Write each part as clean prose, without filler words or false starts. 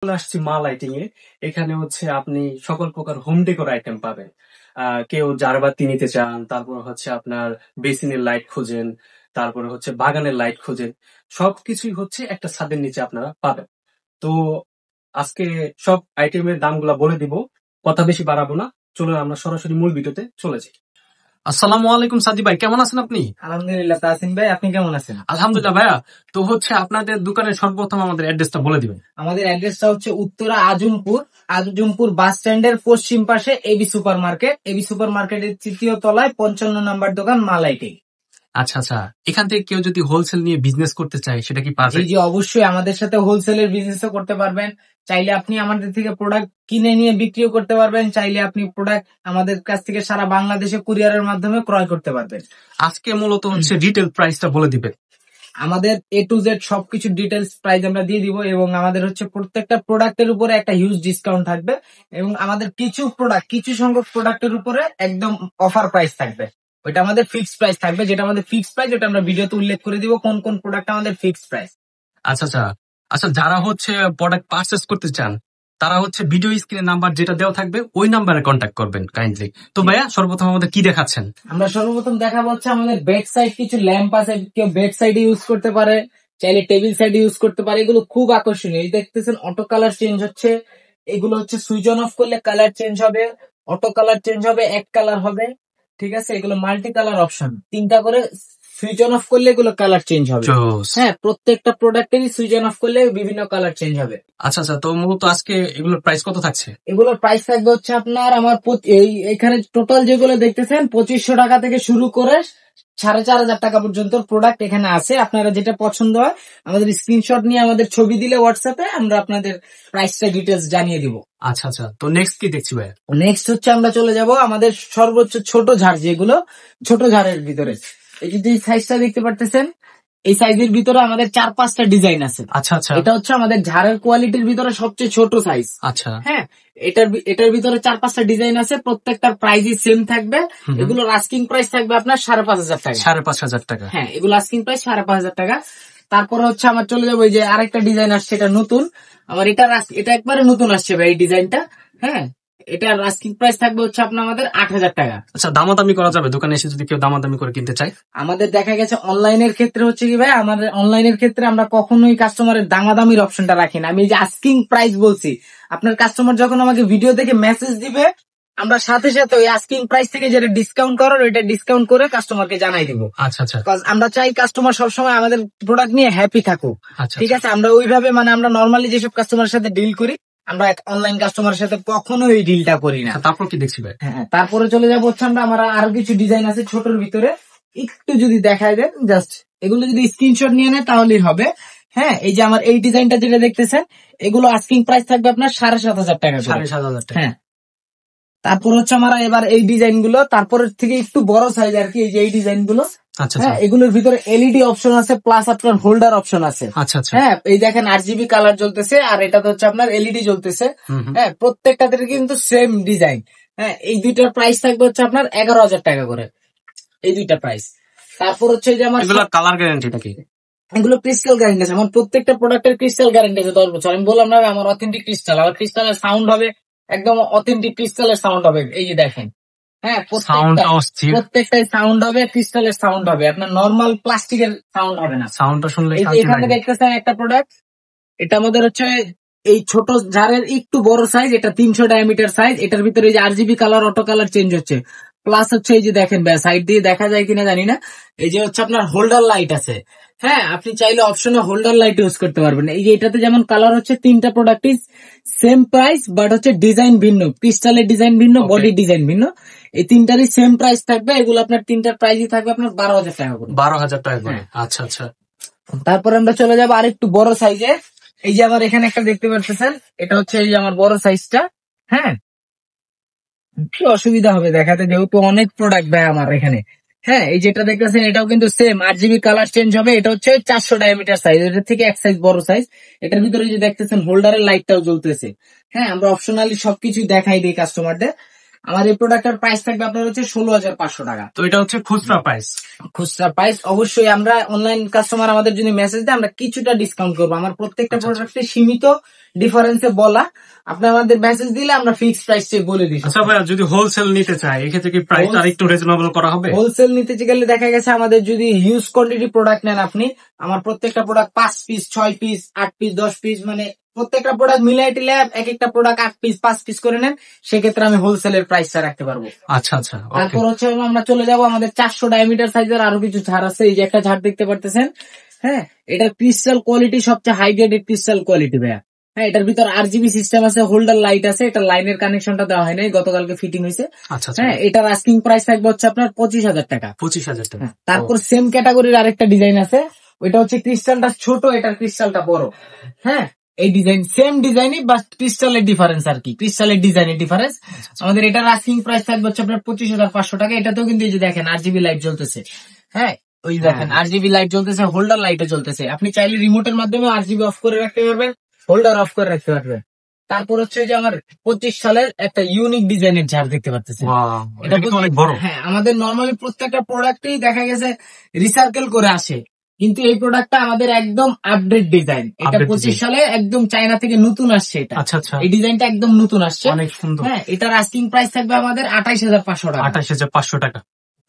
চলে আসছি মা লাইটিং এ। এখানে হচ্ছে আপনি সকল প্রকার হোম ডেকোর আইটেম পাবেন। কেউ জারবাতি নিতে চান, তারপর হচ্ছে আপনার বেসিনের লাইট খোঁজেন, তারপরে হচ্ছে বাগানের লাইট খোঁজেন, সবকিছুই হচ্ছে একটা ছাদের নিচে আপনারা পাবেন। তো আজকে সব আইটেমের দামগুলা বলে দিব, কথা বেশি বাড়াবো না। চলুন আমরা সরাসরি মূল ভিডিওতে চলে যাই। আসসালামু আলাইকুম সাদি ভাই, কেমন আছেন আপনি? আলহামদুলিল্লাহ তাসিম ভাই, আপনি কেমন আছেন? আলহামদুলিল্লাহ ভাইয়া। তো হচ্ছে আপনাদের দোকানের সর্বপ্রথম আমাদের অ্যাড্রেসটা বলে দিবেন। আমাদের অ্যাড্রেসটা হচ্ছে উত্তরা আজমপুর বাস স্ট্যান্ডের পশ্চিম পাশে এবি সুপার মার্কেটের ৩য় তলায় ৫৫ নম্বর দোকান মা লাইটিং। আচ্ছা আচ্ছা, এখান থেকে কেউ যদি হোলসেল নিয়ে বিজনেস করতে চায় সেটা কি পারবে? জি অবশ্যই, আমাদের সাথে হোলসেলের বিজনেসও করতে পারবেন। চাইলে আপনি আমাদের থেকে প্রোডাক্ট কিনে নিয়ে বিক্রিও করতে পারবেন, চাইলে আপনি প্রোডাক্ট আমাদের কাছ থেকে সারা বাংলাদেশে কুরিয়ারের মাধ্যমে ক্রয় করতে পারবেন। আজকে মূলত হচ্ছে রিটেল প্রাইসটা বলে দিবেন। আমাদের A to Z সবকিছু ডিটেলস প্রাইস আমরা দিয়ে দিব, এবং আমাদের হচ্ছে প্রত্যেকটা প্রোডাক্টের উপরে একটা হিউজ ডিসকাউন্ট থাকবে, এবং আমাদের কিছু সংখ্যক প্রোডাক্টের উপরে একদম অফার প্রাইস থাকবে। ওইটা আমাদের ফিক্সড প্রাইস থাকবে, যেটা আমাদের ফিক্সড প্রাইস ওটা আমরা ভিডিওতে উল্লেখ করে দিব কোন কোন প্রোডাক্ট আমাদের ফিক্সড প্রাইস। আচ্ছা আচ্ছা আচ্ছা, যারা হচ্ছে প্রোডাক্ট পারচেজ করতে চান তারা হচ্ছে ভিডিও স্ক্রিনে নাম্বার যেটা দেওয়া থাকবে ওই নাম্বারে কন্ট্যাক্ট করবেন কাইন্ডলি। তো ভাইয়া সর্বপ্রথম আমাদের কি দেখাচ্ছেন? আমরা সর্বপ্রথম দেখাবো হচ্ছে আমাদের বেড সাইড কিছু ল্যাম্প আছে, কেউ বেড সাইডে ইউজ করতে পারে, চাইলে টেবিল সাইডে ইউজ করতে পারে। এগুলো খুব আকর্ষণীয়, এই দেখতেছেন অটো কালার চেঞ্জ হচ্ছে। এগুলো হচ্ছে সুইচ অন অফ করলে কালার চেঞ্জ হবে, অটো কালার চেঞ্জ হবে, এক কালার হবে। ঠিক আছে, এগুলো মাল্টি কালার অপশন, 3টা করে সুইচ অন অফ করলে এগুলো কালার চেঞ্জ হবে। হ্যাঁ, প্রত্যেকটা প্রোডাক্টেরই সুইচ অন অফ করলে বিভিন্ন কালার চেঞ্জ হবে। আচ্ছা আচ্ছা, তো মূলত আজকে এগুলোর প্রাইস কত থাকছে? এগুলোর প্রাইস থাকবে হচ্ছে আপনার এখানে টোটাল যেগুলো দেখতেছেন ২৫০০ টাকা থেকে শুরু করে ৪,৫০০ টাকা পর্যন্ত প্রোডাক্ট এখানে আছে। আপনারা যেটা পছন্দ হয় আমাদের স্ক্রিনশট নিয়ে আমাদের ছবি দিলে হোয়াটসঅ্যাপে আমরা আপনাদের প্রাইসটা ডিটেলস জানিয়ে দিব। আচ্ছা আচ্ছা, তো নেক্সট কি দেখছি ভাই? নেক্সট হচ্ছে আমরা চলে যাব আমাদের সর্বোচ্চ ছোট ঝাড়, যেগুলো ছোট ঝাড়ের ভিতরে এই যে সাইজটা দেখতে পারতেছেন, এই সাইজের ভিতরে আমাদের ৪-৫টা ডিজাইন আছে। আচ্ছা আচ্ছা, এটা হচ্ছে আমাদের ঝাড়ের কোয়ালিটির ভিতরে সবচেয়ে ছোট সাইজ। আচ্ছা হ্যাঁ, এটার ভিতরে ৪-৫টা ডিজাইন আছে, প্রত্যেকটার প্রাইসই সেম থাকবে। এগুলোর আস্কিং প্রাইস থাকবে আপনার ৫,৫০০ টাকা। ৫,৫০০ টাকা? হ্যাঁ, এগুলো আস্কিং প্রাইস ৫,৫০০ টাকা। তারপরে হচ্ছে আমার চলে যাবো এই যে আরেকটা ডিজাইন আসছে, এটা নতুন। আমার এটা একবারে নতুন আসছে ভাই এই ডিজাইনটা। হ্যাঁ, এটার আস্কিং প্রাইস থাকবে হচ্ছে আপনার আমাদের ৮,০০০ টাকা। আচ্ছা, দামাদামি করা যাবে দোকানে এসে যদি কেউ দামাদামি করে কিনতে চায়? আমাদের দেখা গেছে অনলাইনের ক্ষেত্রে হচ্ছে কি ভাই, আমাদের অনলাইনের ক্ষেত্রে আমরা কখনোই কাস্টমারের দামাদামির অপশনটা রাখি না। আমি এই যে আস্কিং প্রাইস বলছি, আপনার কাস্টমার যখন আমাকে ভিডিও দেখে মেসেজ দিবে, আমরা সাথে সাথে ওই আস্কিং প্রাইস থেকে যেটা ডিসকাউন্ট করার ওইটা ডিসকাউন্ট করে কাস্টমারকে জানাই দিব। আচ্ছা আচ্ছা, আমরা চাই কাস্টমার সবসময় আমাদের প্রোডাক্ট নিয়ে হ্যাপি থাকুক। ঠিক আছে, আমরা ওইভাবে আমরা নর্মালি যেসব কাস্টমারের সাথে ডিল করি, আমরা অনলাইন কাস্টমারের সাথে কখনো এই ডিলটা করি না। তারপর কি দেখছি ভাই? হ্যাঁ, তারপরে চলে যাবো হচ্ছে আমরা আরো কিছু ডিজাইন আছে ছোটর ভিতরে, একটু যদি দেখায় দেন জাস্ট, এগুলো যদি স্ক্রিনশট নিয়ে নেয় তাহলেই হবে। হ্যাঁ, এই যে আমার এই ডিজাইনটা যেটা দেখতেছেন, এগুলো আস্কিং প্রাইস থাকবে আপনার ৭,৭০০ টাকা। ৭,৭০০ টাকা? হ্যাঁ, তারপর হচ্ছে আমরা এবার এই ডিজাইন গুলো তারপরের থেকে একটু বড় সাইজ আর কি, এই যে এই ডিজাইন গুলো। আচ্ছা, হ্যাঁ, এগুলোর ভিতরে এলইডি অপশন আছে, প্লাস আপনার হোল্ডার অপশন আছে। আচ্ছা আচ্ছা, হ্যাঁ, এই দেখেন RGB কালার জ্বলতেছে, আর এটাতে হচ্ছে আপনার এলইডি জ্বলতেছে। হ্যাঁ, প্রত্যেকটাতে কিন্তু সেম ডিজাইন। হ্যাঁ, এই দুইটার প্রাইস থাকবে হচ্ছে আপনার ১১,০০০ টাকা করে, এই দুইটা প্রাইস। তারপর হচ্ছে যে আমার এগুলো কালার গ্যারান্টিটা কি? এগুলো ক্রিস্টাল গ্যারান্টি আছে, আমার প্রত্যেকটা প্রোডাক্টের ক্রিস্টাল গ্যারান্টি আছে ১০ বছর। আমি বললাম না আমার অথেন্টিক ক্রিস্টাল, আমার ক্রিস্টালের সাউন্ড হবে একদম অথেন্টিক ক্রিস্টালের সাউন্ড হবে। এই যে দেখেন, হ্যাঁ, প্রত্যেকটাই সাউন্ড হবে ক্রিস্টালের সাউন্ড হবে, আপনার নর্মাল প্লাস্টিকের সাউন্ড হবে না। সাউন্ডটা শুনলে এখানে দেখতেছেন একটা প্রোডাক্ট, এটা আমাদের হচ্ছে এই ছোট জারের একটু বড় সাইজ, এটা ৩০০ ডায়ামিটার সাইজ। এটার ভিতরে এই যে RGB colour, auto colour change হচ্ছে, প্লাস হচ্ছে এই যে দেখেন সাইড দিয়ে দেখা যায় কিনা জানি না, এই যে হচ্ছে আপনার হোল্ডার লাইট আছে। হ্যাঁ, আপনি চাইলে অপশনে হোল্ডার লাইট ইউজ করতে পারবেন। এই যে এটাতে যেমন কালার হচ্ছে ৩টা প্রোডাক্টই সেম প্রাইস, বাট হচ্ছে ডিজাইন ভিন্ন, ক্রিস্টালের ডিজাইন ভিন্ন, বডি ডিজাইন ভিন্ন। এই 3টারই সেম প্রাইস থাকবে। এগুলো আপনার 3টার প্রাইসই থাকবে আপনার ১২,০০০ টাকা করে। ১২,০০০ টাকা করে? আচ্ছা আচ্ছা। তারপরে আমরা চলে যাবো আরেকটু বড় সাইজে। এই যে আমার এখানে একটা দেখতে পাচ্ছেন, এটা হচ্ছে এই যে আমার বড় সাইজটা। হ্যাঁ, কি অসুবিধা হবে দেখাতে, যেহেতু অনেক প্রোডাক্ট ভাই আমার এখানে। হ্যাঁ, এই যেটা দেখতেছেন এটাও কিন্তু সেম RGB কালার চেঞ্জ হবে। এটা হচ্ছে ৪০০ ডায়ামিটার সাইজ, এটার থেকে এক সাইজ বড় সাইজ। এটার ভিতরে যে দেখতেছেন হোল্ডারের লাইটটাও জ্বলতেছে। হ্যাঁ, আমরা অপশনালি সবকিছু দেখাই দিই কাস্টমারদের। আমার এই প্রোডাক্টের প্রাইস থাকবে আপনার হচ্ছে ১৬,৫০০ টাকা। তো এটা হচ্ছে খুচরা প্রাইস? খুচরা প্রাইস অবশ্যই আমরা অনলাইন কাস্টমার আমাদের যদি মেসেজ দেয় আমরা কিছুটা ডিসকাউন্ট করবো। আমার প্রত্যেকটা প্রোডাক্টে সীমিত ডিফারেন্সে বলা। আপনি আমাদের মেসেজ দিলে আমরা ফিক্সড প্রাইস বলে দিই। আচ্ছা ভাইয়া, যদি হোলসেল নিতে চাই এক্ষেত্রে কি প্রাইস আর একটু রিজনেবল করা হবে? হোলসেল নিতে গেলে দেখা গেছে আমাদের যদি হিউজ কোয়ান্টিটি প্রোডাক্ট নেন আপনি, আমার প্রত্যেকটা product 5 piece 6 piece 8 piece 10 piece মানে প্রত্যেকটা প্রোডাক্ট মিলাই টিলে এক একটা প্রোডাক্ট 8 পিস 5 পিস করে নেন, সেক্ষেত্রে আমি হোলসেলের প্রাইসটা রাখতে পারবো। আচ্ছা আচ্ছা। তারপর হচ্ছে আমরা চলে যাবো আমাদের 400 ডায়ামিটার সাইজের আরো কিছু ঝাড় আছে। এই যে একটা ঝাড় দেখতে পারতেছেন, হ্যাঁ, এটা ক্রিস্টাল কোয়ালিটি, সবচেয়ে হাই গ্রেডেড ক্রিস্টাল কোয়ালিটি ভাইয়া। হ্যাঁ, এটার ভিতর RGB সিস্টেম আছে, হোল্ডার লাইট আছে, এটা লাইনের কানেকশনটা দেওয়া হয় নাই, গতকালকে ফিটিং হয়েছে। হ্যাঁ, এটার আস্কিং প্রাইস থাকবে হচ্ছে আপনার 25,000 টাকা। 25,000 টাকা। তারপর সেম ক্যাটাগরির আরেকটা ডিজাইন আছে, ওইটা হচ্ছে ক্রিস্টালটা ছোট, এটার ক্রিস্টালটা বড়। হ্যাঁ, এই ডিজাইন সেম ডিজাইনই, বাস ক্রিস্টালের ডিফারেন্স আর কি, ক্রিস্টালের ডিজাইনের ডিফারেন্স। আমাদের এটার আস্কিং প্রাইস থাকবে হচ্ছে আপনার 25,500 টাকা। এটাতেও কিন্তু এই যে দেখেন RGB লাইট জ্বলতেছে। হ্যাঁ, ওই দেখেন RGB লাইট জ্বলতেছে, হোল্ডার লাইটও জ্বলতেছে। আপনি চাইলে রিমোটের মাধ্যমে RGB অফ করে রাখতে পারবেন, হোল্ডার অফ করে রাখতে পারবেন। তারপর হচ্ছে যে আমার 25 সালের একটা ইউনিক ডিজাইনের ঝাড় দেখতে পাচ্ছেন, এটা কিন্তু অনেক বড়। হ্যাঁ, আমাদের নরমালি প্রত্যেকটা প্রোডাক্টই দেখা গেছে রিসার্কেল করে আসে, কিন্তু এই প্রোডাক্টটা আমাদের একদম আপডেট ডিজাইন। এটা 25 সালে একদম চায়না থেকে নতুন আসছে এটা। আচ্ছা আচ্ছা। এই ডিজাইনটা একদম নতুন আসছে, অনেক সুন্দর। হ্যাঁ, এটার আস্কিং প্রাইস থাকবে আমাদের 28,500 টাকা। 28,500 টাকা।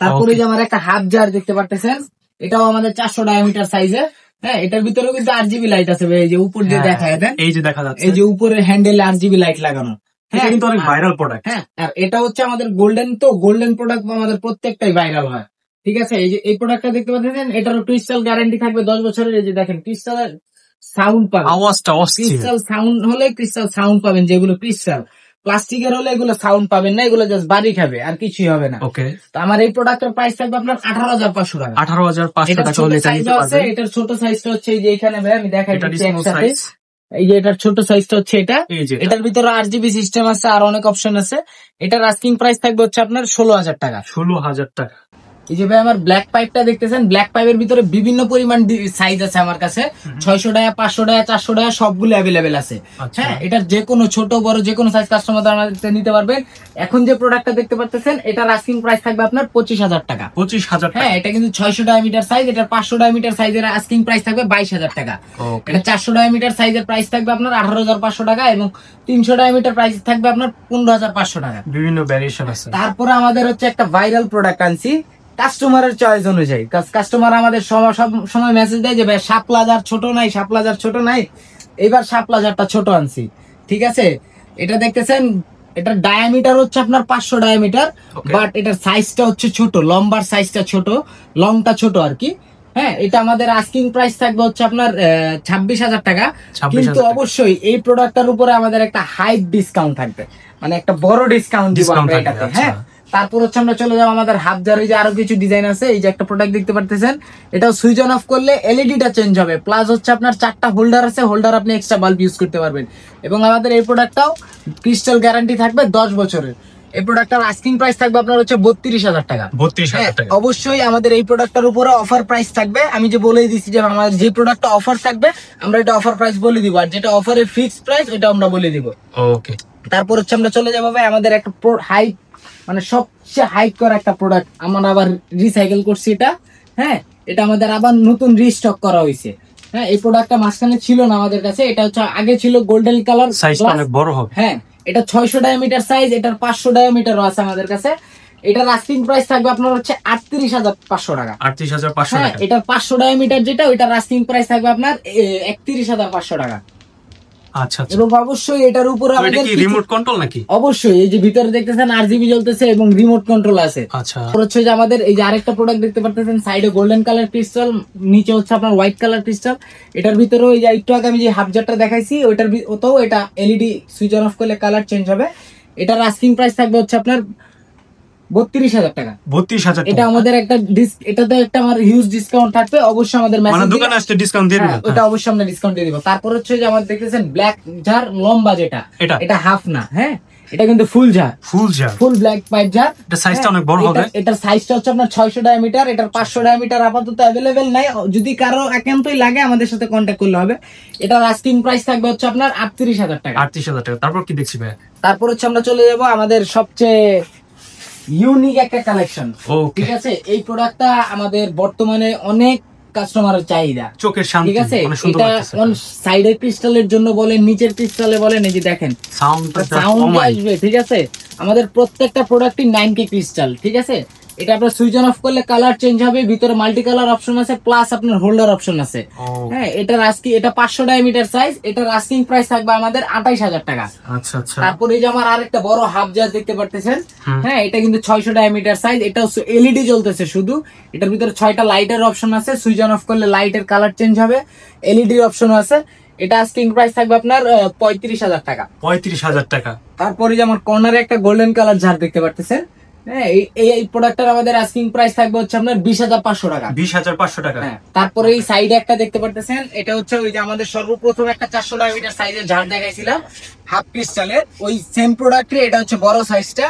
তারপরে যে আমার একটা হাফ জার দেখতে পারতেছেন, এটাও আমাদের 400 ডায়ামিটার সাইজের। হ্যাঁ, এটার ভিতরেও কিন্তু RGB লাইট আছে, এই যে উপর দিয়ে দেখা যায়, এই যে দেখা যাচ্ছে, এই যে উপরের হ্যান্ডেলে RGB লাইট লাগানো। এটা কিন্তু অনেক ভাইরাল প্রোডাক্ট। হ্যাঁ, আর এটা হচ্ছে আমাদের গোল্ডেন, তো গোল্ডেন প্রোডাক্ট আমাদের প্রত্যেকটাই ভাইরাল হয়। ঠিক আছে, এই যে এই প্রোডাক্টটা দেখতে পাচ্ছেন, এটারও ক্রিস্টাল গ্যারান্টি থাকবে 10 বছরের। এই যে দেখেন ক্রিস্টালের সাউন্ড পাবেন, আওয়াজটা অস্থির। ক্রিস্টাল সাউন্ড হলে ক্রিস্টাল সাউন্ড পাবেন, যেগুলো ক্রিস্টাল প্লাস্টিকের হলে এগুলো সাউন্ড পাবেন না, এগুলো জাস্ট বাড়ি খাবে আর কিছুই হবে না। ওকে, তো আমার এই প্রোডাক্টের প্রাইস থাকবে আপনার 18,500 টাকা। 18,500 টাকা হলে এটা নিতে পারবেন। এটার ছোট সাইজটা হচ্ছে এই যে এখানে ভাই আমি দেখাই এটা দিচ্ছি small একসাথে। size। এই যে এটার ছোট সাইজটা হচ্ছে এটা, এই যে এটার ভিতরে RGB সিস্টেম আছে, আর অনেক অপশন আছে। এটার আস্কিং প্রাইস থাকবে হচ্ছে আপনার 16,000 টাকা। 16,000 টাকা। এই যে ভাই আমার ব্ল্যাক পাইপটা দেখতেছেন, ব্ল্যাক পাইপের ভিতরে বিভিন্ন পরিমাণ সাইজ আছে আমার কাছে, 600 টাকা 500 টাকা 400 টাকা সবগুলো অ্যাভেলেবেল আছে। হ্যাঁ, এটার যে কোনো ছোট বড় যে কোনো সাইজ কাস্টমার আমাদের নিতে পারবেন। এখন যে প্রোডাক্টটা দেখতে পাচ্ছেন, এটার আস্কিং প্রাইস থাকবে আপনার 25,000 টাকা। 25,000 টাকা। হ্যাঁ, এটা কিন্তু 600 ডায়ামিটার সাইজ, এটার 500 ডায়ামিটার সাইজের আস্কিং প্রাইস থাকবে 22,000 টাকা। এটা 400 ডায়ামিটার সাইজের প্রাইস থাকবে আপনার 18,500 টাকা, এবং 300 ডায়ামিটার প্রাইস থাকবে আপনার 15,500 টাকা। বিভিন্ন ভ্যারিয়েশন আছে। তারপরে আমাদের হচ্ছে একটা ভাইরাল প্রোডাক্ট আনছি কাস্টমারের চয়েস অনুযায়ী। কাস্টমার আমাদের সব সময় মেসেজ দেয় যে ভাই শাপলা জার ছোট নাই, শাপলা জার ছোট নাই, এবার শাপলা জারটা ছোট আনছি। ঠিক আছে, এটা দেখতেছেন, এটার ডায়ামিটার হচ্ছে আপনার 500 ডায়ামিটার, বাট এটার সাইজটা হচ্ছে ছোট, লম্বার সাইজটা ছোট, লংটা ছোট আর কি। হ্যাঁ, এটা আমাদের আস্কিং প্রাইস থাকবে হচ্ছে আপনার 26,000 টাকা। কিন্তু অবশ্যই এই প্রোডাক্টটার উপরে আমাদের একটা হাই ডিসকাউন্ট থাকবে, মানে একটা বড় ডিসকাউন্ট দিব আমরা এটাতে। হ্যাঁ, তারপর হচ্ছে আমরা চলে যাবো আমাদের হাফ জারে, যে আরো কিছু ডিজাইন আছে। এই যে একটা প্রোডাক্ট দেখতে পারতেছেন, এটাও সুইচ অন অফ করলে এলইডিটা চেঞ্জ হবে, প্লাস হচ্ছে আপনার 4টা হোল্ডার আছে, হোল্ডার আপনি এক্সট্রা বাল্ব ইউজ করতে পারবেন। এবং আমাদের এই প্রোডাক্টটাও ক্রিস্টাল গ্যারান্টি থাকবে 10 বছরের। এই প্রোডাক্টটার আস্কিং প্রাইস থাকবে আপনার হচ্ছে 32,000 টাকা। 32,000 টাকা। অবশ্যই আমাদের এই প্রোডাক্টটার উপরে অফার প্রাইস থাকবে, আমি যে বলেই দিচ্ছি যে আমাদের যে প্রোডাক্টটা অফার থাকবে আমরা এটা অফার প্রাইস বলে দিব, আর যেটা অফারের ফিক্সড প্রাইস ওটা আমরা বলে দিব। ওকে, তারপর হচ্ছে আমরা চলে যাবো ভাই আমাদের একটা হাই, মানে সবচেয়ে হাইট করা একটা প্রোডাক্ট, আমরা আবার রিসাইকেল করছি এটা। হ্যাঁ, এটা আমাদের আবার নতুন রিস্টক করা হয়েছে। হ্যাঁ, এই প্রোডাক্টটা মাঝখানে ছিল না আমাদের কাছে, এটা হচ্ছে আগে ছিল গোল্ডেন কালার, সাইজটা অনেক বড় হবে। হ্যাঁ, এটা 600 ডায়ামিটার সাইজ, এটার 500 ডায়ামিটারও আছে আমাদের কাছে। এটার আস্কিং প্রাইস থাকবে আপনার হচ্ছে 38,500 টাকা। 38,500 হ্যাঁ, টাকা। এটার 500 ডায়ামিটার যেটা, ওইটার আস্কিং প্রাইস থাকবে আপনার 31,500 টাকা। আচ্ছা আচ্ছা। এবং অবশ্যই এটার উপরে আমাদের রিমোট কন্ট্রোল নাকি? অবশ্যই এই যে ভিতরে দেখতেছেন RGB জ্বলতেছে এবং রিমোট কন্ট্রোল আছে। আচ্ছা, হচ্ছে যে আমাদের এই যে আরেকটা প্রোডাক্ট দেখতে পাচ্ছেন, সাইডে গোল্ডেন কালার ক্রিস্টাল, নিচে হচ্ছে আপনার হোয়াইট কালার ক্রিস্টাল। এটার ভিতরে ওই যে একটু আগে আমি যে হাফ জারটা দেখাইছি, ওটার ওতেও এটা এলইডি সুইচ অন অফ করলে কালার চেঞ্জ হবে। এটার আস্কিং প্রাইস থাকবে হচ্ছে আপনার 32,000 টাকা। 32,000 এটা আমাদের একটা এটাতে একটা আমার হিউজ ডিসকাউন্ট থাকবে, অবশ্যই আমাদের মানে দোকানে আসলে ডিসকাউন্ট দিয়ে দিবেন। ওটা অবশ্যই আমরা ডিসকাউন্ট দিয়ে দিব। তারপর হচ্ছে যে আমাদের দেখতেছেন ব্ল্যাক জার লম্বা, যেটা এটা হাফ না, হ্যাঁ, এটা কিন্তু full jar, full black pipe jar. এটা সাইজটা অনেক বড় হবে। এটার সাইজটা হচ্ছে আপনার 600 ডায়ামিটার, এটার 500 ডায়ামিটার আপাতত অ্যাভেলেবেল নাই, যদি কারো একান্তই লাগে আমাদের সাথে কন্ট্যাক্ট করলে হবে। এটার আস্কিং প্রাইস থাকবে হচ্ছে আপনার 38,000 টাকা। 38,000 টাকা। তারপর কি দেখছি ভাই? তারপর হচ্ছে আমরা চলে যাব আমাদের সবচেয়ে ইউনিক একটা কালেকশন। ঠিক আছে, এই প্রোডাক্টটা আমাদের বর্তমানে অনেক কাস্টমারের চাহিদা, চোখের শান্তি, ঠিক আছে। অনেক সুন্দর এটা লাগতেছে। সাইডের ক্রিস্টালের জন্য বলেন, নিচের ক্রিস্টালে বলেন, এই যে দেখেন সাউন্ড সাউন্ড আসবে, ঠিক আছে। আমাদের প্রত্যেকটা প্রোডাক্টই 9K ক্রিস্টাল, ঠিক আছে। এটা আপনার সুইচ অন অফ করলে কালার চেঞ্জ হবে, ভিতরে মাল্টি কালার অপশন আছে, প্লাস আপনার হোল্ডার অপশন আছে। হ্যাঁ, এটা 500 ডায়ামিটার সাইজ, এটার আস্কিং প্রাইস থাকবে আমাদের 28,000 টাকা। আচ্ছা আচ্ছা। তারপরে এই যে আমার আরেকটা বড় হাফ জার দেখতে পারতেছেন, হ্যাঁ, এটা কিন্তু 600 ডায়ামিটার সাইজ, এটা এলইডি জ্বলতেছে শুধু। এটার ভিতরে 6টা লাইটের অপশন আছে, সুইচ অন অফ করলে লাইটের কালার চেঞ্জ হবে, এলইডি অপশন আছে। এটা আস্কিং প্রাইস থাকবে আপনার 35,000 টাকা। 35,000 টাকা। তারপরে যে আমার কর্নারে একটা গোল্ডেন কালার ঝাড় দেখতে পারতেছেন, হ্যাঁ, এই প্রোডাক্টের আমাদের আস্কিং প্রাইস থাকবে হচ্ছে আপনার 20,500 টাকা। 20,500 টাকা। হ্যাঁ, তারপরে এই সাইডে একটা দেখতে পারতেছেন, এটা হচ্ছে ওই যে আমাদের সর্বপ্রথম একটা 400 ডায়ামিটার সাইজের ঝাড় দেখাইছিলাম হাফ ক্রিস্টালের, ওই সেম প্রোডাক্টে এটা হচ্ছে বড় সাইজটা।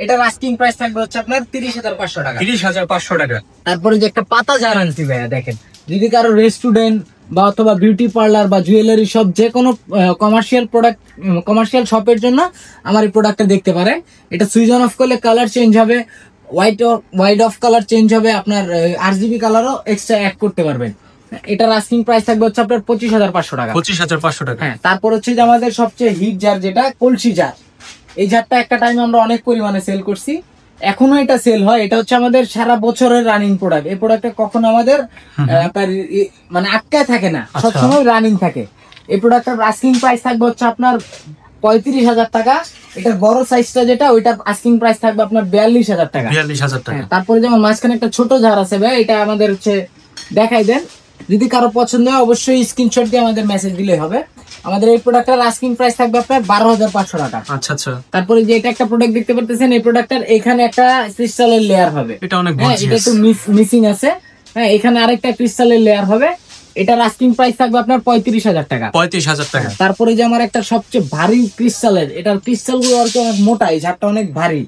এটার আস্কিং প্রাইস থাকবে হচ্ছে আপনার 30,500 টাকা। 30,500 টাকা। তারপরে যে একটা পাতা ঝাড় আনছি ভাইয়া, দেখেন, যদি কারো রেস্টুরেন্ট বা অথবা বিউটি পার্লার বা জুয়েলারি শপ, যে কোনো কমার্শিয়াল প্রোডাক্ট, কমার্শিয়াল শপের জন্য আমার এই প্রোডাক্টটা দেখতে পারে। এটা সুইচ অন অফ করলে কালার চেঞ্জ হবে, হোয়াইট অফ কালার চেঞ্জ হবে, আপনার RGB কালারও এক্সট্রা অ্যাড করতে পারবেন। এটার আস্কিং প্রাইস থাকবে হচ্ছে আপনার 25,500 টাকা। 25,500 টাকা। হ্যাঁ, তারপর হচ্ছে যে আমাদের সবচেয়ে হিট জার, যেটা কলসি জার। এই জারটা একটা টাইম আমরা অনেক পরিমাণে সেল করছি, এখনো এটা সেল হয়। এটা হচ্ছে আমাদের সারা বছরের রানিং প্রোডাক্ট। এই প্রোডাক্টে কখনো আমাদের আপনার মানে আটকায় থাকে না, সবসময় রানিং থাকে। এই প্রোডাক্টের আস্কিং প্রাইস থাকবে হচ্ছে আপনার 35,000 টাকা। এটার বড় সাইজটা যেটা, ওইটার আস্কিং প্রাইস থাকবে আপনার 42,000 টাকা। 42,000 টাকা। তারপরে যেমন মাঝখানে একটা ছোট ঝাড় আছে ভাই, এটা আমাদের হচ্ছে দেখাই দেন, যদি কারো পছন্দ হয় অবশ্যই স্ক্রিনশট দিয়ে আমাদের মেসেজ দিলে হবে। আমাদের এই প্রোডাক্টের আস্কিং প্রাইস থাকবে আপনার 12,500 টাকা। আচ্ছা আচ্ছা। তারপরে যে এটা একটা প্রোডাক্ট দেখতে পারতেছেন, এই প্রোডাক্টের এখানে একটা ক্রিস্টালের লেয়ার হবে, এটা অনেক হ্যাঁ, এটা গর্জিয়াস। একটু মিসিং আছে। হ্যাঁ, এখানে আরেকটা ক্রিস্টালের লেয়ার হবে। এটার আস্কিং প্রাইস থাকবে আপনার 35,000 টাকা। 35,000 টাকা। তারপরে যে আমার একটা সবচেয়ে ভারী ক্রিস্টালের, এটার ক্রিস্টাল গুলো আর কি অনেক মোটা, এই ঝাড়টা অনেক ভারী।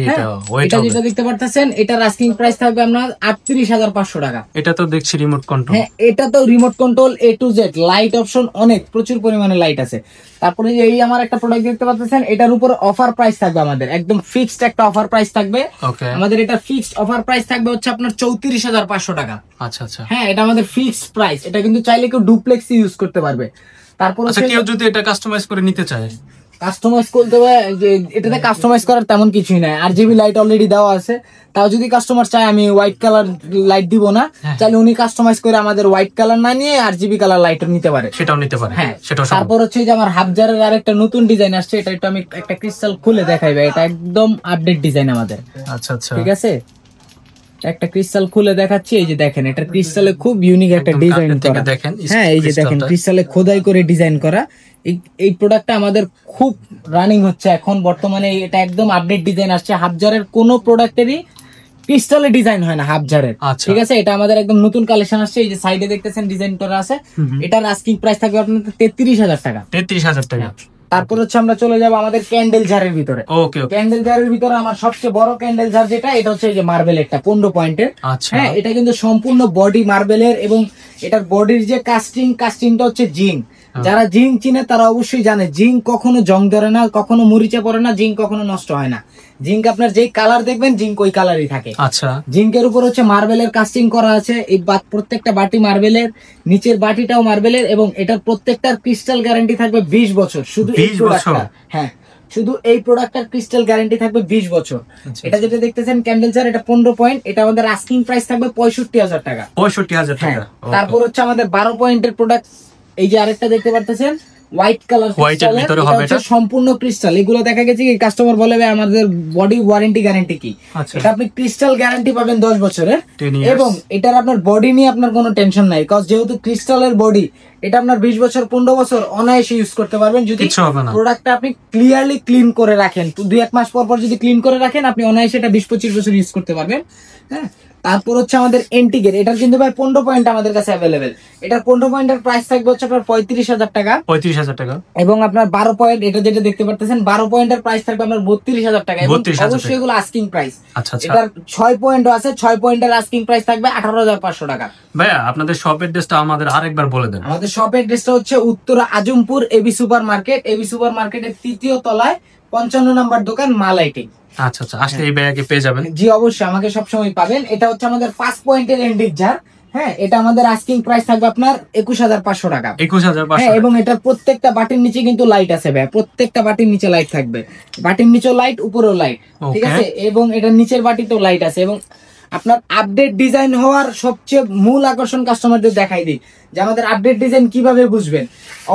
এটা ওয়েট এটা হবে। যেটা দেখতে পারতেছেন, এটার আস্কিং প্রাইস থাকবে আপনার 38,500 টাকা। এটা তো দেখছি রিমোট কন্ট্রোল। হ্যাঁ, এটা তো remote control A to Z, light option অনেক, প্রচুর পরিমাণে লাইট আছে। তারপরে যে এই আমার একটা প্রোডাক্ট দেখতে পাচ্ছেন, এটার উপর অফার প্রাইস থাকবে আমাদের, একদম ফিক্সড একটা অফার প্রাইস থাকবে। ওকে। আমাদের এটা ফিক্সড অফার প্রাইস থাকবে হচ্ছে আপনার 34,500 টাকা। আচ্ছা আচ্ছা। হ্যাঁ, এটা আমাদের ফিক্সড প্রাইস। এটা কিন্তু চাইলে কেউ ডুপ্লেক্স ইউজ করতে পারবে। তারপর আচ্ছা, কেউ যদি এটা কাস্টমাইজ করে নিতে চায়? কাস্টমাইজ করতে হবে, এটাতে কাস্টমাইজ করার তেমন কিছুই নাই, RGB লাইট অলরেডি দেওয়া আছে। তাও যদি কাস্টমার চায় আমি হোয়াইট কালার লাইট দিব না, চাইলে উনি কাস্টমাইজ করে আমাদের হোয়াইট কালার না নিয়ে RGB কালার লাইট নিতে পারে, সেটাও নিতে পারে। হ্যাঁ, সেটাও সম্ভব। তারপর হচ্ছে যে আমার হাফজারের আরেকটা নতুন ডিজাইন আসছে, এটা একটু আমি একটা ক্রিস্টাল খুলে দেখাই ভাই, এটা একদম আপডেট ডিজাইন আমাদের। আচ্ছা আচ্ছা। ঠিক আছে, একটা ক্রিস্টাল খুলে দেখাচ্ছি, এই যে দেখেন, এটা ক্রিস্টালে খুব ইউনিক একটা একদম ডিজাইন কাছের থেকে করা। দেখেন হ্যাঁ, এই যে দেখেন ক্রিস্টালটা। ক্রিস্টালে খোদাই করে ডিজাইন করা। এই প্রোডাক্টটা আমাদের খুব রানিং হচ্ছে এখন বর্তমানে। এটা একদম আপডেট ডিজাইন আসছে। হাফজারের কোনো প্রোডাক্টেরই ক্রিস্টালে ডিজাইন হয় না হাফজারের, আচ্ছা। ঠিক আছে। এটা আমাদের একদম নতুন কালেকশন আসছে। এই যে সাইডে দেখতেছেন ডিজাইন করা আছে। এটার আস্কিং প্রাইস থাকবে আপনার 33,000 টাকা। 33,000 টাকা। তারপর হচ্ছে আমরা চলে যাব আমাদের ক্যান্ডেল জারের ভিতরে। ওকে ওকে। ক্যান্ডেল জারের ভিতরে আমার সবচেয়ে বড় ক্যান্ডেল জার যেটা, এটা হচ্ছে এই যে মার্বেল, একটা 15 পয়েন্টের। আচ্ছা। হ্যাঁ, এটা কিন্তু সম্পূর্ণ বডি মার্বেলের, এবং এটার বডির যে কাস্টিংটা হচ্ছে জিঙ্ক। যারা জিঙ্ক চিনে তারা অবশ্যই জানে, জিঙ্ক কখনো জং ধরে না, কখনো মরিচে পড়ে না, জিঙ্ক কখনো নষ্ট হয় না। জিঙ্ক আপনার যেই কালার দেখবেন, জিঙ্ক ওই কালারই থাকে। আচ্ছা। জিঙ্কের উপর হচ্ছে মার্বেলের কাস্টিং করা আছে। এই প্রত্যেকটা বাটি মার্বেলের, নিচের বাটিটাও মার্বেলের, এবং এটার প্রত্যেকটার ক্রিস্টাল গ্যারান্টি থাকবে 20 বছর। শুধু এই 20 প্রোডাক্টটা, বছর? হ্যাঁ, শুধু এই প্রোডাক্টটার ক্রিস্টাল গ্যারান্টি থাকবে 20 বছর। এটা যেটা দেখতেছেন ক্যান্ডেল জার, এটা 15 পয়েন্ট। এটা আমাদের আস্কিং প্রাইস থাকবে 65,000 টাকা। 65,000 টাকা। তারপর হচ্ছে আমাদের 12 পয়েন্টের প্রোডাক্ট, এই যে আরেকটা দেখতে পারতেছেন, হোয়াইট কালার, হোয়াইটের ভিতরে হবে এটা সম্পূর্ণ ক্রিস্টাল। এগুলো দেখা গেছে কি কাস্টমার বলে ভাই আমাদের বডি ওয়ারেন্টি গ্যারান্টি কি, আচ্ছা। এটা আপনি ক্রিস্টাল গ্যারান্টি পাবেন 10 বছরের, 10 years। এবং এটার আপনার বডি নিয়ে আপনার কোনো টেনশন নাই, কজ যেহেতু ক্রিস্টালের বডি, এটা আপনার 20 বছর 15 বছর অনায়াসে ইউজ করতে পারবেন। যদি কিছু হবে না। প্রোডাক্টটা আপনি ক্লিয়ারলি ক্লিন করে রাখেন, 2-1 মাস পর পর যদি ক্লিন করে রাখেন, আপনি অনায়াসে এটা 20-25 বছর ইউজ করতে পারবেন। হ্যাঁ, তারপর হচ্ছে আমাদের এন্টিকের, এটার কিন্তু ভাই 15 পয়েন্ট আমাদের কাছে অ্যাভেলেবেল। এটার 15 পয়েন্টের প্রাইস থাকবে হচ্ছে আপনার 35,000 টাকা। 35,000 টাকা। এবং আপনার 12 পয়েন্ট, এটা যেটা দেখতে পারতেছেন 12 পয়েন্টের প্রাইস থাকবে আপনার 32,000 টাকা। এবং 32,000 অবশ্যই এগুলো আস্কিং প্রাইস। আচ্ছা আচ্ছা। এটার 6 পয়েন্টও আছে, 6 পয়েন্টের আস্কিং প্রাইস থাকবে 18,500 টাকা। ভাইয়া, আপনাদের শপ অ্যাড্রেসটা আমাদের আরেকবার বলে দেন। আমাদের শপ অ্যাড্রেসটা হচ্ছে Uttara Azampur AB super market. AB super মার্কেটের 3য় তলায় 55 নম্বর দোকান, মা লাইটিং। আচ্ছা আচ্ছা, আসলে এই ভাইয়াকে পেয়ে যাবেন। জি অবশ্যই, আমাকে সবসময় পাবেন। এটা হচ্ছে আমাদের 5 পয়েন্টের এন্ডিক জার, হ্যাঁ, এটা আমাদের আস্কিং প্রাইস থাকবে আপনার 21,500 টাকা। 21,500। হ্যাঁ, এবং এটার প্রত্যেকটা বাটির নিচে কিন্তু লাইট আছে ভাই, প্রত্যেকটা বাটির নিচে লাইট থাকবে, বাটির নিচেও লাইট, উপরেও লাইট, ঠিক আছে, এবং এটার নিচের বাটিতেও লাইট আছে। এবং আপনার আপডেট ডিজাইন হওয়ার সবচেয়ে মূল আকর্ষণ কাস্টমারদের দেখাই দিই যে আমাদের আপডেট ডিজাইন কিভাবে বুঝবেন।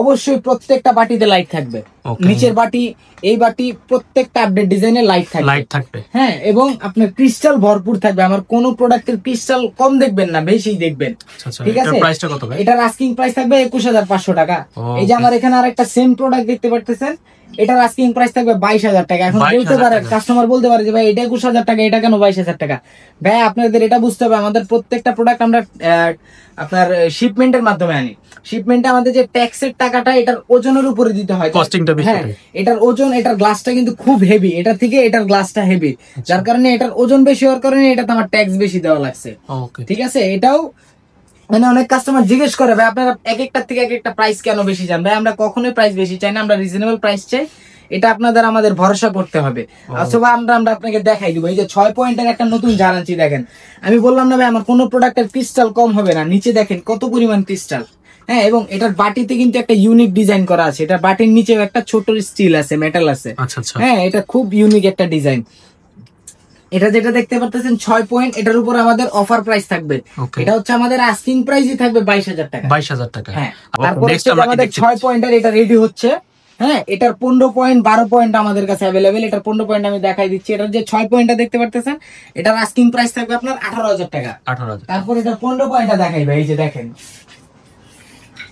অবশ্যই প্রত্যেকটা বাটিতে লাইট থাকবে, নিচের বাটি, এই বাটি, প্রত্যেকটা আপডেট ডিজাইনে লাইট থাকবে। হ্যাঁ, এবং আপনার ক্রিস্টাল ভরপুর থাকবে, আমার কোন প্রোডাক্টের ক্রিস্টাল কম দেখবেন না, বেশি দেখবেন, ঠিক আছে। এটার আস্কিং প্রাইস থাকবে 21,500 টাকা। এই যে আমার এখানে আরেকটা সেম প্রোডাক্ট দেখতে পারতেছেন, এটার আস্কিং প্রাইস থাকবে 22,000 টাকা। এখন বলতে পারে কাস্টমার, বলতে পারে যে ভাই এটা 21,000 টাকা, এটা কেন 22,000 টাকা? ভাই আপনাদের এটা বুঝতে হবে, আমাদের প্রত্যেকটা প্রোডাক্ট আমরা আপনার শিপমেন্টের মাধ্যমে আনি। শিপমেন্টে আমাদের যে ট্যাক্সের টাকাটা এটার ওজনের উপরে দিতে হয়, হ্যাঁ, এটার ওজন, এটার গ্লাসটা কিন্তু খুব হেভি, এটা থেকে এটার গ্লাসটা হেভি, যার কারণে এটার ওজন বেশি হওয়ার কারণে এটাতে আমার ট্যাক্স বেশি দেওয়া লাগছে, ঠিক আছে। এটাও মানে অনেক কাস্টমার জিজ্ঞেস করে ভাই আপনারা এক একটার থেকে এক একটা প্রাইস কেন বেশি চান? ভাই আমরা কখনোই প্রাইস বেশি চাই না, আমরা রিজনেবল প্রাইস চাই, এটা আপনাদের আমাদের ভরসা করতে হবে। অথবা আমরা আপনাকে দেখাই দিব, এই যে 6 পয়েন্টের একটা নতুন জার আনছি, দেখেন আমি বললাম না ভাই আমার কোনো প্রোডাক্টের ক্রিস্টাল কম হবে না, নিচে দেখেন কত পরিমাণ ক্রিস্টাল। হ্যাঁ, এবং এটার বাটিতে কিন্তু একটা ইউনিক ডিজাইন করা আছে, এটা বাটির নিচেও একটা ছোট স্টিল আছে, মেটাল আছে, হ্যাঁ, এটা খুব ইউনিক একটা ডিজাইন। এটা যেটা দেখতে পাচ্ছেন 6 পয়েন্ট, এটার উপর আমাদের অফার প্রাইস থাকবে, এটা হচ্ছে আমাদের আস্কিং প্রাইসই থাকবে 22,000 টাকা। 22,000 টাকা, হ্যাঁ। তারপর আমাদের 6 পয়েন্টের এটা রেডি হচ্ছে, হ্যাঁ, এটার 15 পয়েন্ট 12 পয়েন্ট আমাদের কাছে অ্যাভেলেবেল। এটার 15 পয়েন্ট আমি দেখাই দিচ্ছি। এটার যে 6 পয়েন্টটা দেখতে পারতেছেন, এটার আস্কিং প্রাইস থাকবে আপনার 18,000 টাকা। 18,000। তারপর এটার 15 পয়েন্টটা দেখাই ভাই, এই যে দেখেন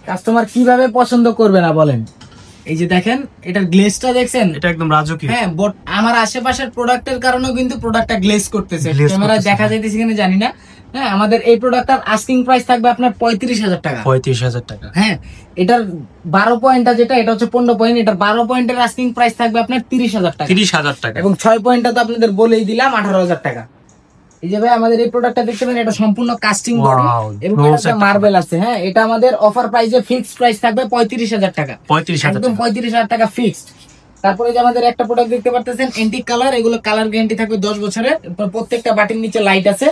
কাস্টমার কিভাবে পছন্দ করবে না বলেন। এই যে দেখেন এটার গ্লেজটা দেখছেন, এটা একদম রাজকীয়। হ্যাঁ, আমার আশেপাশের প্রোডাক্টের কারণেও কিন্তু প্রোডাক্টটা গ্লেজ করতেছে, ক্যামেরায় দেখা যাইতেছে কিনা জানি না। হ্যাঁ, আমাদের এই প্রোডাক্টটার আস্কিং প্রাইস থাকবে আপনার 35,000 টাকা। 35,000 টাকা। হ্যাঁ, এটার 12 পয়েন্টটা যেটা, এটা হচ্ছে 15 পয়েন্ট, এটার 12 পয়েন্টের আস্কিং প্রাইস থাকবে আপনার 30,000 টাকা। 30,000 টাকা। এবং 6 পয়েন্টটা তো আপনাদের বলেই দিলাম 18,000 টাকা। এই যে ভাই আমাদের এই প্রোডাক্টটা দেখতে পারেন, এটা সম্পূর্ণ কাস্টিং বডি এবং এটা মার্বেল আছে। হ্যাঁ, এটা আমাদের অফার প্রাইসে ফিক্সড প্রাইস থাকবে 35,000 টাকা। 35,000, একদম 35,000 টাকা ফিক্সড। তারপরে যে আমাদের একটা প্রোডাক্ট দেখতে পাচ্ছেন এন্টিক কালার, এগুলো কালার গ্যারান্টি থাকবে 10 বছরের, প্রত্যেকটা বাটির নিচে লাইট আছে,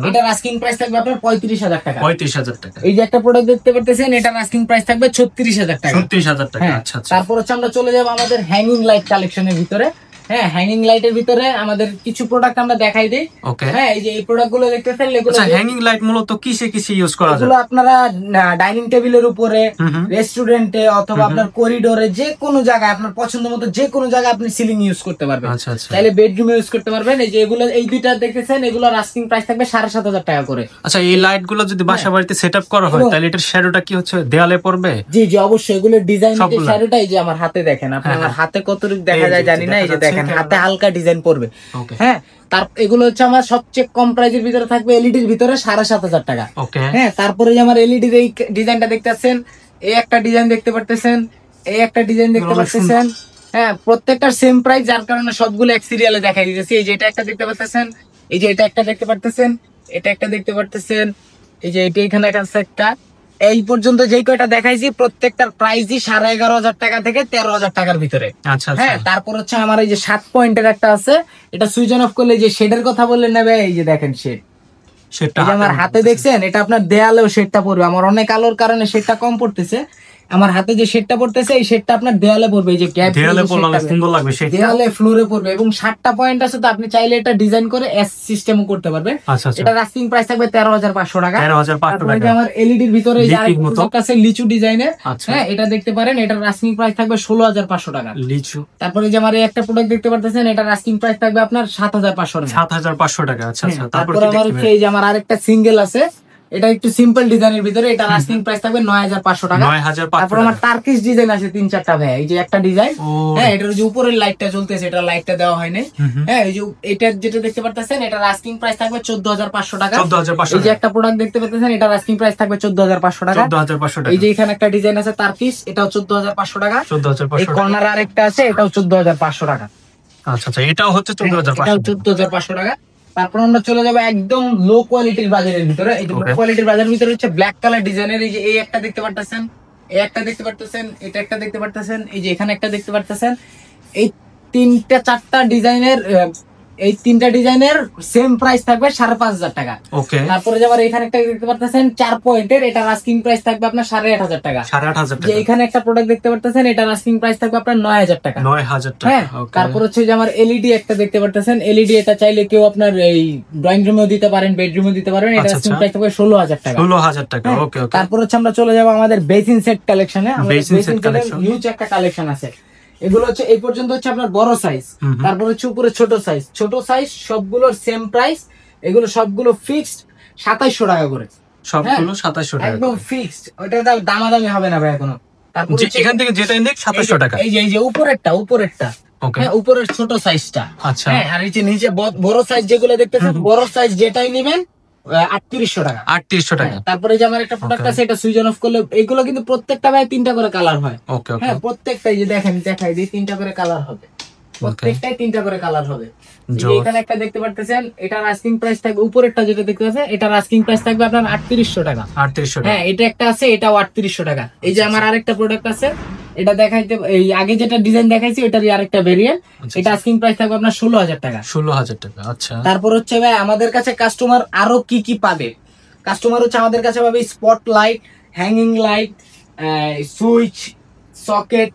এটার আস্কিং প্রাইস থাকবে আপনার 35,000 টাকা। 35,000 টাকা। এই যে একটা প্রোডাক্ট দেখতে পাচ্ছেন, এটার আস্কিং প্রাইস থাকবে 36,000 টাকা। 36,000 টাকা। আচ্ছা। তারপর হচ্ছে আমরা চলে যাব আমাদের হ্যাঙ্গিং লাইট কালেকশনের ভিতরে। হ্যাঁ, হ্যাঙ্গিং লাইটের ভিতরে আমাদের কিছু প্রোডাক্ট আমরা দেখাই দেই। হ্যাঁ, এই যে এই প্রোডাক্ট গুলো দেখতেছেন, এগুলো হ্যাঙ্গিং লাইট মূলত কিসে কিসে ইউজ করা যায়? এগুলো আপনারা ডাইনিং টেবিলের উপরে, রেস্টুরেন্টে, অথবা আপনার করিডোরে, যে কোনো জায়গায় আপনার পছন্দ মতো যে কোনো জায়গায় আপনি সিলিং ইউজ করতে পারবেন। তাহলে বেডরুমে ইউজ করতে পারবেন। এই যে এগুলো, এই দুইটা দেখতেছেন, এগুলোর আস্কিং প্রাইস থাকবে 7,500 টাকা করে। আচ্ছা, এই লাইট গুলো যদি বাসা বাড়িতে সেটআপ করা হয়, তাহলে এটার শ্যাডোটা কি হচ্ছে, দেয়ালে পড়বে? জি জি, অবশ্যই। এগুলো ডিজাইন শ্যাডোটা এই যে আমার হাতে দেখেন, আপনার হাতে কতটুকু দেখা যায় জানি না, এই যে দেখেন হাতে হালকা ডিজাইন পড়বে। হ্যাঁ, তার এগুলো হচ্ছে আমার সবচেয়ে কম প্রাইসের ভিতরে থাকবে, এলইডির ভিতরে 7,500 টাকা। হ্যাঁ, তারপরে যে আমার এলইডির এই ডিজাইনটা দেখতে পাচ্ছেন, এই একটা ডিজাইন দেখতে পারতেছেন, এই একটা ডিজাইন দেখতে পাচ্ছেন। হ্যাঁ, প্রত্যেকটার সেম প্রাইস, যার কারণে সবগুলো এক সিরিয়ালে দেখাই দিতেছি। এই যে এটা একটা দেখতে পাচ্ছেন, এই যে এটা একটা দেখতে পারতেছেন, এটা একটা দেখতে পারতেছেন, এই যে এটা এখানে একটা। এই পর্যন্ত যেই কয়টা দেখাইছি প্রত্যেকটার প্রাইসই 11,500 টাকা থেকে 13,000 টাকার ভিতরে। আচ্ছা। হ্যাঁ, তারপর হচ্ছে আমার এই যে 7 পয়েন্টের একটা আছে, এটা সুইচ অন অফ করলে যে শেডের কথা বললেন না ভাই, এই যে দেখেন শেড, সেটা আমার হাতে দেখছেন, এটা আপনার দেয়ালেও শেডটা পড়বে। আমার অনেক আলোর কারণে শেডটা কম পড়তেছে, আমার হাতে যে শেডটা পড়তেছে এই শেডটা আপনার দেয়ালে পড়বে, এই যে গ্যাপ দেয়ালে পড়লে সুন্দর লাগবে, দেয়ালে ফ্লোরে পড়বে। এবং 7টা পয়েন্ট আছে, তো আপনি চাইলে এটা ডিজাইন করে এস সিস্টেমও করতে পারবেন। এটা আস্কিং প্রাইস থাকবে 13,500 টাকা। 13,500 টাকা। আমার এলইডির ভিতরে আছে লিচু ডিজাইনের, হ্যাঁ, এটা দেখতে পারেন, এটার আস্কিং প্রাইস থাকবে 16,500 টাকা লিচু। তারপরে যে আমার এই একটা প্রোডাক্ট দেখতে পারতেছেন, এটার আস্কিং প্রাইস থাকবে আপনার 7,500 টাকা। 7,500 টাকা। আচ্ছা আচ্ছা। তারপরে আমার এই যে আমার আরেকটা সিঙ্গেল আছে, এটা একটু সিম্পল ডিজাইনের ভিতরে, এটা আস্কিং প্রাইস থাকবে 9,500 টাকা। তারপর আমার টার্কিশ ডিজাইন আছে 3-4টা ভাই, এই যে একটা ডিজাইন, হ্যাঁ, এটার যে উপরের লাইটটা জ্বলতেছে, এটা লাইটটা দেওয়া হয়নি। হ্যাঁ, এই যে এটা যেটা দেখতে পারতেছেন, এটার আস্কিং প্রাইস থাকবে 14,500 টাকা। এই যে একটা প্রোডাক্ট দেখতে পাচ্ছেন, এটার আস্কিং প্রাইস থাকবে 14,500 টাকা। এই যে এখানে একটা ডিজাইন আছে টার্কিশ, এটাও 14,500 টাকা। এই কর্নার আরেকটা আছে, এটাও 14,500 টাকা। আচ্ছা আচ্ছা, এটাও হচ্ছে 14,500 টাকা। তারপর আমরা চলে যাবো একদম লো কোয়ালিটির বাজারের ভিতরে। এই লো কোয়ালিটির বাজারের ভিতরে হচ্ছে ব্ল্যাক কালার ডিজাইনের, এই যে এই একটা দেখতে পারতেছেন, এই একটা দেখতে পারতেছেন, এটা একটা দেখতে পারতেছেন, এই যে এখানে একটা দেখতে পারতেছেন। এই 3-4টা ডিজাইনের এই তিনটা ডিজাইনের সেম প্রাইস থাকবে 5,500 টাকা। ওকে, তারপরে যেমন এখানে একটা দেখতে পারতেছেন 4 পয়েন্টের, এটা আস্কিং প্রাইস থাকবে আপনার 8,500 টাকা। 8,500 যে টাকা। এখানে একটা প্রোডাক্ট দেখতে পারতেছেন, এটা আস্কিং প্রাইস থাকবে আপনার 9,000 টাকা। 9,000 টাকা। হ্যাঁ, তারপর হচ্ছে যে আমার এলইডি একটা দেখতে পারতেছেন, এলইডি এটা চাইলে কেউ আপনার এই ড্রয়িং রুমেও দিতে পারেন, বেডরুমেও দিতে পারেন, এটা আস্কিং প্রাইস থাকবে 16,000 টাকা। 16,000 টাকা। ওকে ওকে। তারপর হচ্ছে আমরা চলে যাবো আমাদের বেসিন সেট কালেকশনে। বেসিন সেট কালেকশন হিউজ একটা কালেকশন আছে। এগুলো হচ্ছে এই পর্যন্ত হচ্ছে আপনার বড় সাইজ, তারপর হচ্ছে উপরে ছোট সাইজ। ছোট সাইজ সবগুলোর সেম প্রাইস, এগুলো সবগুলো ফিক্সড 2700 টাকা করে। সবগুলো 2700 টাকা একদম ফিক্সড, ওটা দামাদামি হবে না ভাই এখনো। তারপর এখান থেকে যেটা ইন্ডেক্স 2700 টাকা। এই যে উপরেরটা হ্যাঁ, উপরের ছোট সাইজটা। আচ্ছা, হ্যাঁ, আর এই যে নিচে বড় সাইজ যেগুলো দেখতেছেন, বড় সাইজ যেটাই নেবেন 3800 টাকা। 3800 টাকা। তারপরে যে আমার একটা প্রোডাক্ট আছে, এটা সুইচ অন অফ করলে এগুলো কিন্তু প্রত্যেকটা ভাই 3টা করে কালার হয়। ওকে ওকে। হ্যাঁ, প্রত্যেকটাই যে দেখেন, দেখাই দিই, 3টা করে কালার হবে, প্রত্যেকটাই 3টা করে কালার হবে। এখানে একটা দেখতে পারতেছেন, এটার আস্কিং প্রাইস থাকবে, উপরেরটা যেটা দেখতে পাচ্ছেন, এটার আস্কিং প্রাইস থাকবে আপনার 3800 টাকা। 3800 টাকা। হ্যাঁ, এটা একটা আছে, এটাও 3800 টাকা। এই যে আমার আরেকটা প্রোডাক্ট আছে, এটা দেখাইতে, এই আগে যেটা ডিজাইন দেখাইছি ওটারই আরেকটা ভেরিয়েন্ট, এটা আস্কিং প্রাইস থাকবে আপনার 16,000 টাকা। 16,000 টাকা। আচ্ছা, তারপর হচ্ছে ভাই আমাদের কাছে কাস্টমার আরো কি কি পাবে, কাস্টমার হচ্ছে আমাদের কাছে পাবে spot light, hanging light, switch, socket,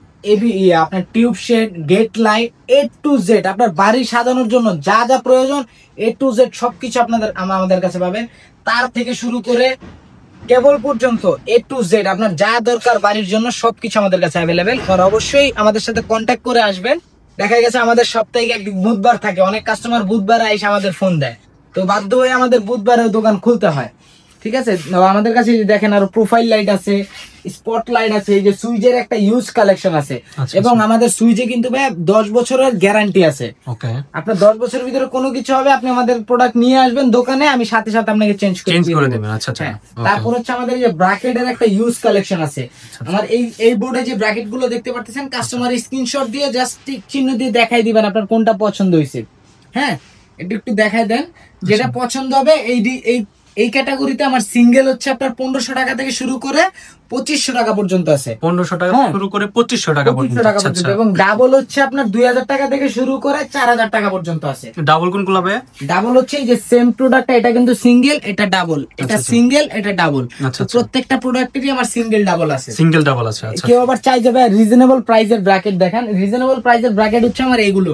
আপনার tube shade, gate light, A to Z আপনার বাড়ি সাজানোর জন্য যা যা প্রয়োজন, এ টু জেড সবকিছু আমাদের কাছে পাবেন। তার থেকে শুরু করে কেবল পর্যন্ত এ টু জেড আপনার যা দরকার বাড়ির জন্য সবকিছু আমাদের কাছে অ্যাভেলেবেল। আর অবশ্যই আমাদের সাথে কন্ট্যাক্ট করে আসবেন। দেখা গেছে আমাদের সপ্তাহে একদিন বুধবার থাকে, অনেক কাস্টমার বুধবার এসে আমাদের ফোন দেয়, তো বাধ্য হয়ে আমাদের বুধবারেও দোকান খুলতে হয়। ঠিক আছে, আমাদের কাছে দেখেন আরো প্রোফাইল লাইট আছে, স্পট লাইট আছে, এই যে সুইচের একটা ইউজ কালেকশন আছে। এবং আমাদের সুইচে কিন্তু ভাই 10 বছরের গ্যারান্টি আছে। ওকে, আপনার 10 বছরের ভিতরে কোনো কিছু হবে, আপনি আমাদের প্রোডাক্ট নিয়ে আসবেন দোকানে, আমি সাথে সাথে আপনাকে চেঞ্জ করে দেব। আচ্ছা আচ্ছা। তারপর হচ্ছে আমাদের যে ব্র্যাকেটের একটা ইউজ কালেকশন আছে। আমার এই বোর্ডে যে ব্র্যাকেট গুলো দেখতে পাচ্ছেন, কাস্টমার স্ক্রিনশট দিয়ে জাস্ট টিক চিহ্ন দিয়ে দেখাই দিবেন আপনার কোনটা পছন্দ হয়েছে। হ্যাঁ, একটু দেখাই দেন, যেটা পছন্দ হবে। এই ক্যাটাগরিতে আমার সিঙ্গেল হচ্ছে আপনার 1500 টাকা থেকে শুরু করে 2500 টাকা পর্যন্ত আছে। 1500 টাকা শুরু করে 2500 টাকা পর্যন্ত। এবং ডাবল হচ্ছে আপনার 2000 টাকা থেকে শুরু করে 4000 টাকা পর্যন্ত আছে। ডাবল কোনগুলো হবে? ডাবল হচ্ছে এই যে সেম প্রোডাক্টটা, এটা কিন্তু সিঙ্গেল, এটা ডাবল, এটা সিঙ্গেল, এটা ডাবল। প্রত্যেকটা প্রোডাক্টেরই আমার সিঙ্গেল ডাবল আছে। সিঙ্গেল ডাবল আছে। আচ্ছা, কেউ আবার চাই যাবে রিজনেবল প্রাইসের ব্র্যাকেট দেখান, রিজনেবল প্রাইসের ব্র্যাকেট হচ্ছে আমার এইগুলো।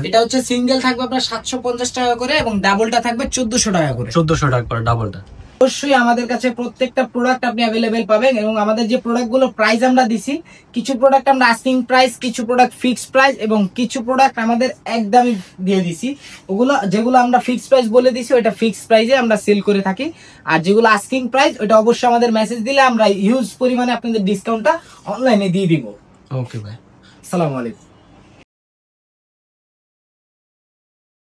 এটা হচ্ছে সিঙ্গেল থাকবে আপনার 750 টাকা করে, এবং ডাবলটা থাকবে 1400 টাকা করে। 1400 টাকা করে ডাবলটা। অবশ্যই আমাদের কাছে প্রত্যেকটা প্রোডাক্ট আপনি অ্যাভেলেবেল পাবেন। এবং আমাদের যে প্রোডাক্টগুলো প্রাইস আমরা দিছি, কিছু প্রোডাক্ট আমরা আস্কিং প্রাইস, কিছু প্রোডাক্ট ফিক্সড প্রাইস, এবং কিছু প্রোডাক্ট আমাদের একদমই দিয়ে দিছি। ওগুলো যেগুলো আমরা ফিক্সড প্রাইস বলে দিছি, ওটা ফিক্সড প্রাইসে আমরা সেল করে থাকি। আর যেগুলো আস্কিং প্রাইস, ওটা অবশ্যই আমাদের মেসেজ দিলে আমরা হিউজ পরিমাণে আপনাদের ডিসকাউন্টটা অনলাইনে দিয়ে দিব। ওকে ভাই, আসসালামু আলাইকুম।